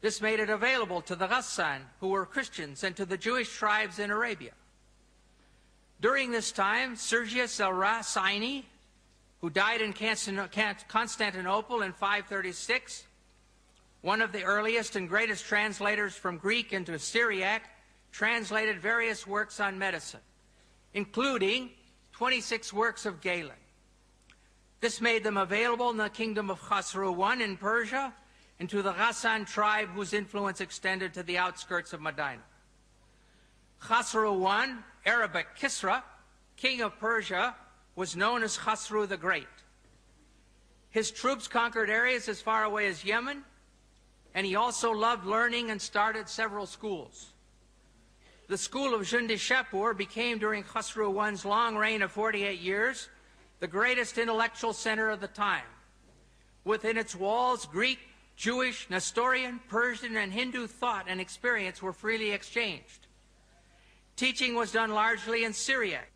This made it available to the Ghassan, who were Christians, and to the Jewish tribes in Arabia. During this time, Sergius al-Rasini, who died in Constantinople in 536, one of the earliest and greatest translators from Greek into Syriac, translated various works on medicine, including 26 works of Galen. This made them available in the kingdom of Khosrow I in Persia and to the Ghassan tribe whose influence extended to the outskirts of Medina. Khosrow I, Arabic Kisra, king of Persia, was known as Khosrow the Great. His troops conquered areas as far away as Yemen, and he also loved learning and started several schools. The school of Jundi Shapur became, during Khosrow I's long reign of 48 years, the greatest intellectual center of the time. Within its walls, Greek, Jewish, Nestorian, Persian, and Hindu thought and experience were freely exchanged. Teaching was done largely in Syriac,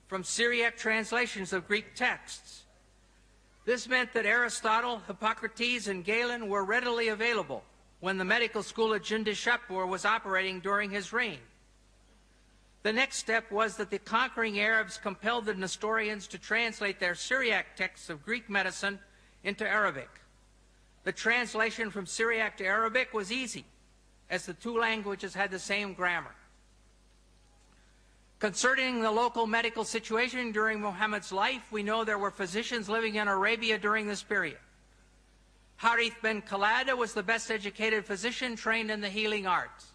from Syriac translations of Greek texts. This meant that Aristotle, Hippocrates, and Galen were readily available when the medical school at Jundi Shapur was operating during his reign. The next step was that the conquering Arabs compelled the Nestorians to translate their Syriac texts of Greek medicine into Arabic. The translation from Syriac to Arabic was easy, as the two languages had the same grammar. Concerning the local medical situation during Muhammad's life, we know there were physicians living in Arabia during this period. Harith ben Khalada was the best educated physician trained in the healing arts.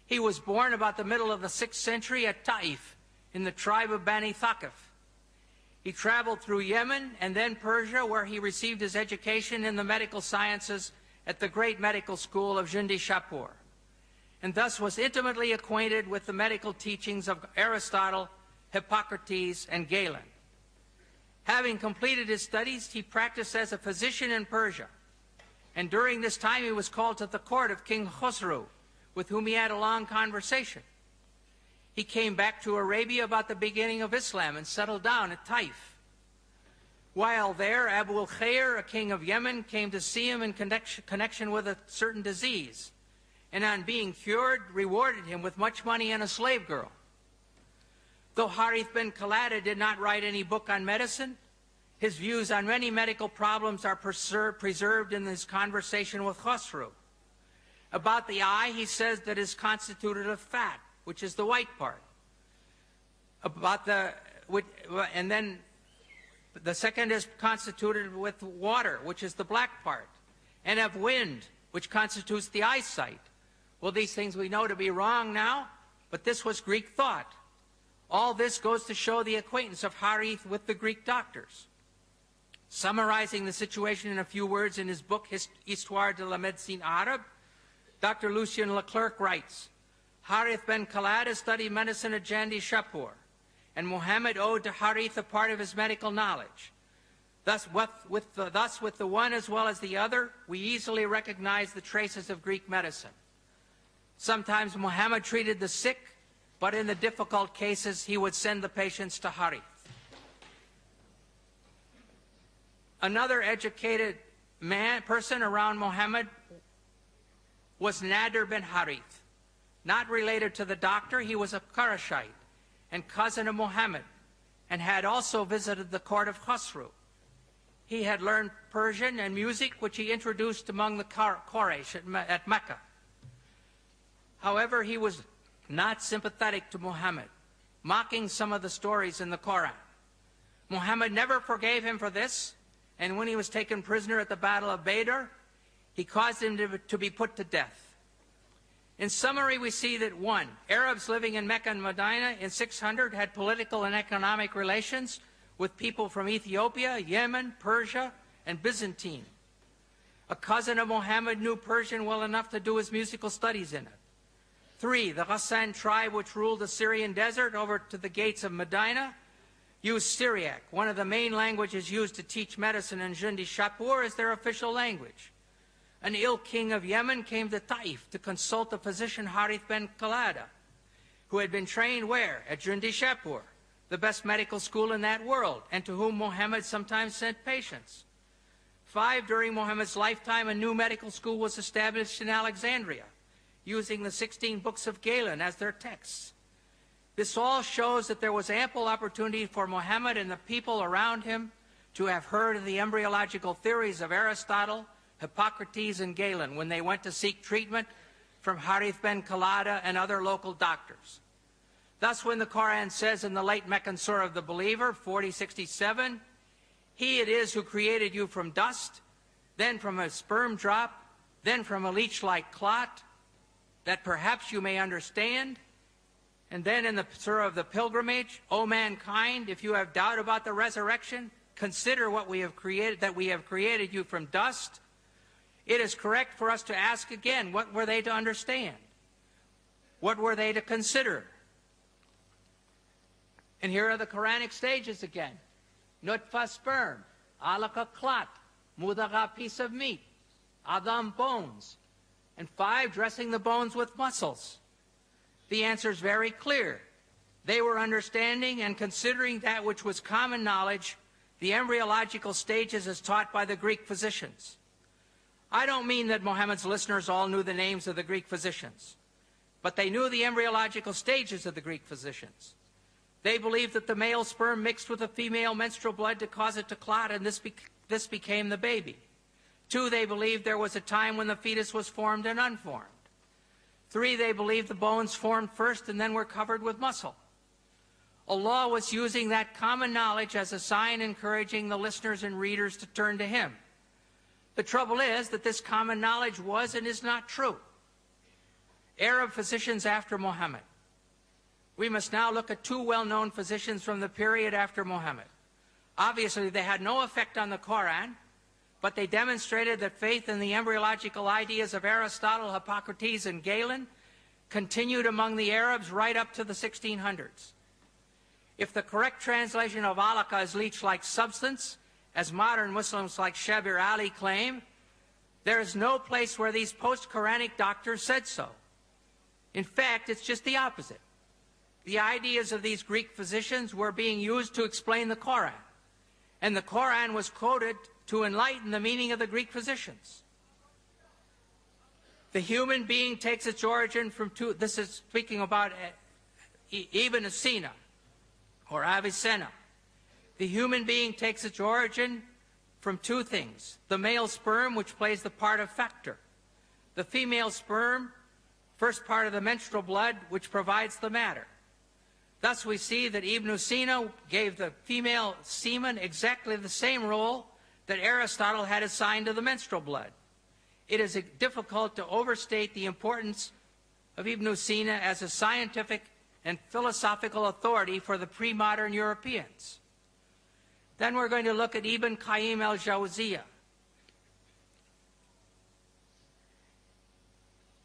He was born about the middle of the 6th century at Taif, in the tribe of Bani Thaqif. He traveled through Yemen and then Persia, where he received his education in the medical sciences at the great medical school of Jundi Shapur, and thus was intimately acquainted with the medical teachings of Aristotle, Hippocrates, and Galen. Having completed his studies, he practiced as a physician in Persia, and during this time he was called to the court of King Khosrow, with whom he had a long conversation. He came back to Arabia about the beginning of Islam and settled down at Taif. While there, Abu al-Khair, a king of Yemen, came to see him in connection with a certain disease, and on being cured, rewarded him with much money and a slave girl. Though Harith ben Khalada did not write any book on medicine, his views on many medical problems are preserved in his conversation with Khosrow. About the eye, he says that it is constituted of fat, which is the white part. And then the second is constituted with water, which is the black part, and of wind, which constitutes the eyesight. Well, these things we know to be wrong now, but this was Greek thought. All this goes to show the acquaintance of Harith with the Greek doctors. Summarizing the situation in a few words in his book, Histoire de la Médecine Arabe, Dr. Lucien Leclerc writes, Harith ben Khalada studied medicine at Jundi Shapur, and Mohamed owed to Harith a part of his medical knowledge. Thus with the one as well as the other, we easily recognize the traces of Greek medicine. Sometimes Mohammed treated the sick, but in the difficult cases, he would send the patients to Harith. Another educated person around Mohammed was Nadir bin Harith. Not related to the doctor, he was a Qurayshite and cousin of Mohammed, and had also visited the court of Khosrow. He had learned Persian and music, which he introduced among the Quraysh at Mecca. However, he was not sympathetic to Mohammed, mocking some of the stories in the Quran. Mohammed never forgave him for this, and when he was taken prisoner at the Battle of Badr, he caused him to be put to death. In summary, we see that 1. Arabs living in Mecca and Medina in 600 had political and economic relations with people from Ethiopia, Yemen, Persia, and Byzantine. A cousin of Mohammed knew Persian well enough to do his musical studies in it. 3. The Ghassan tribe, which ruled the Syrian desert over to the gates of Medina, used Syriac, one of the main languages used to teach medicine in Jundi Shapur, as their official language. An ill king of Yemen came to Taif to consult the physician Harith ben Khalada, who had been trained where? At Jundi Shapur, the best medical school in that world, and to whom Mohammed sometimes sent patients. 5, during Mohammed's lifetime, a new medical school was established in Alexandria, using the 16 books of Galen as their texts. This all shows that there was ample opportunity for Mohammed and the people around him to have heard of the embryological theories of Aristotle, Hippocrates, and Galen when they went to seek treatment from Harith ben Khalada and other local doctors. Thus, when the Quran says in the late Meccan Surah of the Believer, 40:67, "He it is who created you from dust, then from a sperm drop, then from a leech-like clot, that perhaps you may understand." And then in the Surah of the Pilgrimage, "O mankind, if you have doubt about the resurrection, consider what we have created, that we have created you from dust." It is correct for us to ask again, what were they to understand? What were they to consider? And here are the Quranic stages again. Nutfa, sperm; alaka, clot; mudagha, piece of meat; adam, bones; and 5, dressing the bones with muscles. The answer is very clear. They were understanding and considering that which was common knowledge, the embryological stages as taught by the Greek physicians. I don't mean that Mohammed's listeners all knew the names of the Greek physicians, but they knew the embryological stages of the Greek physicians. They believed that the male sperm mixed with the female menstrual blood to cause it to clot, and this became the baby. 2, they believed there was a time when the fetus was formed and unformed. 3, they believed the bones formed first and then were covered with muscle. Allah was using that common knowledge as a sign encouraging the listeners and readers to turn to Him. The trouble is that this common knowledge was and is not true. Arab physicians after Mohammed. We must now look at 2 well-known physicians from the period after Mohammed. Obviously, they had no effect on the Quran, but they demonstrated that faith in the embryological ideas of Aristotle, Hippocrates, and Galen continued among the Arabs right up to the 1600s. If the correct translation of alaka is leech-like substance, as modern Muslims like Shabir Ali claim, there is no place where these post-Quranic doctors said so. In fact, it's just the opposite. The ideas of these Greek physicians were being used to explain the Quran, and the Quran was quoted to enlighten the meaning of the Greek physicians. The human being takes its origin from 2, this is speaking about Ibn Sina, or Avicenna. The human being takes its origin from 2 things: the male sperm, which plays the part of factor; the female sperm, first part of the menstrual blood, which provides the matter. Thus we see that Ibn Sina gave the female semen exactly the same role that Aristotle had assigned to the menstrual blood. It is difficult to overstate the importance of Ibn Sina as a scientific and philosophical authority for the pre-modern Europeans. Then we're going to look at Ibn Qayyim al-Jawziyah.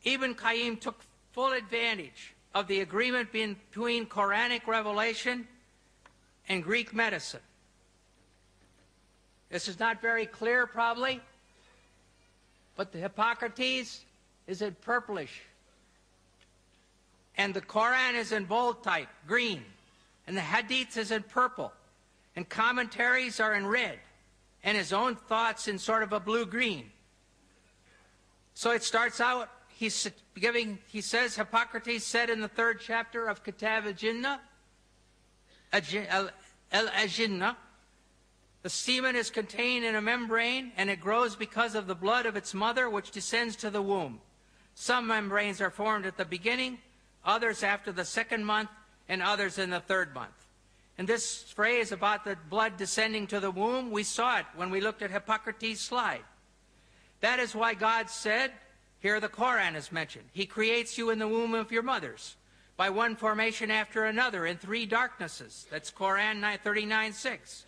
Ibn Qayyim took full advantage of the agreement between Quranic revelation and Greek medicine. This is not very clear, probably, but the Hippocrates is in purplish, and the Quran is in bold type, green, and the Hadiths is in purple, and commentaries are in red, and his own thoughts in sort of a blue-green. So it starts out, he says, Hippocrates said in the 3rd chapter of Kitab al-Jinnah, the semen is contained in a membrane, and it grows because of the blood of its mother, which descends to the womb. Some membranes are formed at the beginning, others after the 2nd month, and others in the 3rd month. And this phrase about the blood descending to the womb, we saw it when we looked at Hippocrates' slide. That is why God said, here the Quran is mentioned, He creates you in the womb of your mothers, by one formation after another, in 3 darknesses. That's Quran 39:6.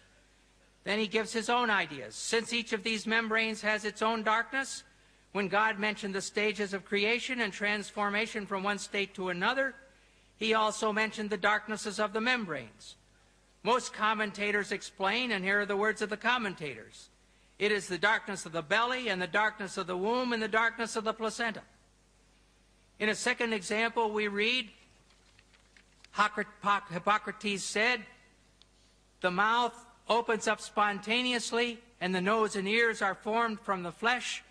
Then He gives His own ideas. Since each of these membranes has its own darkness, when God mentioned the stages of creation and transformation from one state to another, He also mentioned the darknesses of the membranes. Most commentators explain, and here are the words of the commentators, it is the darkness of the belly, and the darkness of the womb, and the darkness of the placenta. In a second example, we read, Hippocrates said, the mouth opens up spontaneously and the nose and ears are formed from the flesh,